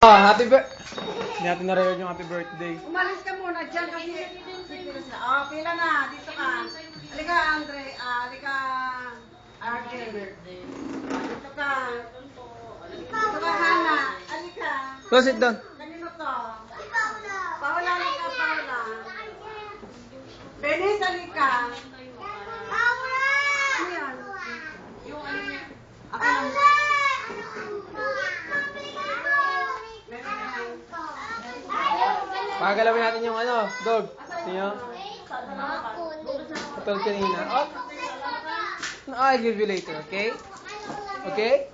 Happy birthday. Hindi natin na-record yung happy birthday. Umalis ka muna dyan kasi pila na. Dito ka. Halika, Andre. Halika, Argel. Dito ka. Dito ka, Hana. Halika. Go sit down. Kanino to? Paula, halika, Paula. Benis, halika. Ano yan? Yung ano niya? Ako lang. Pagagalawin natin yung ano, dog. Niyo? Patol kanina. Oh. I'll give you later, okay? Okay?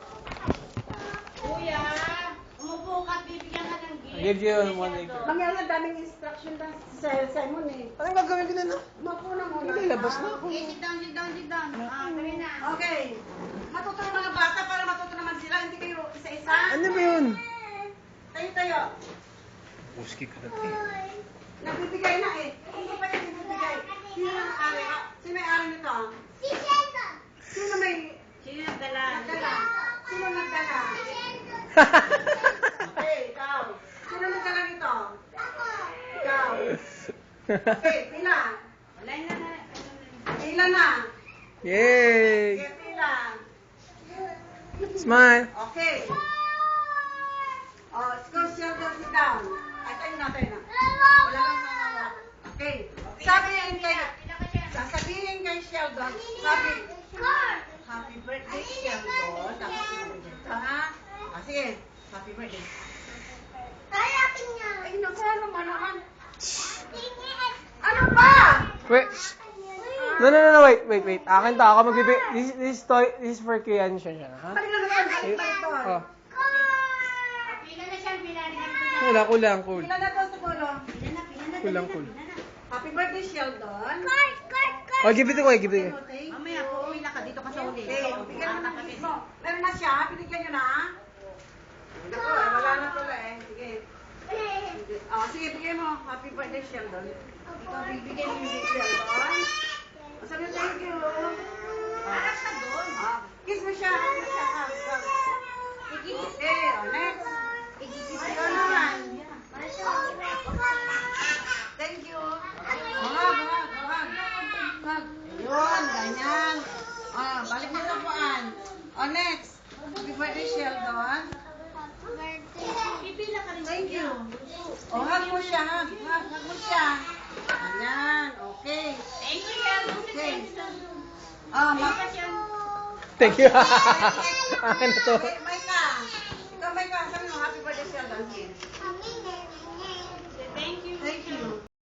Kuya, umupo ka, bibigyan ka ng gift. I'll give you one later. Mangyari ang daming instruction lang sa Simon eh. Anong gagawin ko na na? Mapo na muna. Hindi, labas na ako. Okay, sit down, sit down, sit down. Dali na. Okay. Matuto yung mga bata para matuto naman sila. Hindi kayo isa-isa. Ano ba yun? Tayo-tayo. Puski ko na eh. Nagbibigay na eh. Hindi pa yung nagbibigay. Sino ang ari? Sino may ari nito? Sino may Sino nagdala? nagdala? Sino nagdala? Okay, ikaw. Sino nagdala nito? Ikaw. Okay, pila. Wala na na. Pila na. Yay! Okay, pila. Smile! Okay. Oh, school children, sit down. Ay, tayo na, tayo na. Wala kang hawak. Okay. Sabihin kay, sasabihin kay Sheldon, sabi, happy birthday, Sheldon. Tapos dito, ha? Sige, happy birthday. Ay, naku, ano ba naman? Ano ba? Wait! No, wait. Akin to. Ako magbibigay. This is for Kian siya, ha? Balik na naman, balik na ito. Oh. Pila na siya, pila na. Kulang. Pila na to siguro. Kulang. Happy birthday, Sheldon. Oh, give it ko. Okay. Mamaya, uuwi na ka dito ka sa uli. Okay, bigyan mo ng gift mo. Meron na siya, binigyan nyo na. Naku, wala na pala eh. Sige. Sige, bigyan mo. Happy birthday, Sheldon. Ikaw, bibigyan mo yung Sheldon. Sabi mo, thank you. Para sa doon. Kiss mo siya. Kiss mo siya. Okay, next. Ikaw naman. Thank you. Hug. Yun, ganyan. Balik mo sa puan. Next. Happy birthday, Sheldon. Pipila ka rin. Thank you. Hug mo siya, hug mo siya. Ayan, okay. Thank you, Sheldon. Okay. Thank you. Thank you. Akin na to. May ka.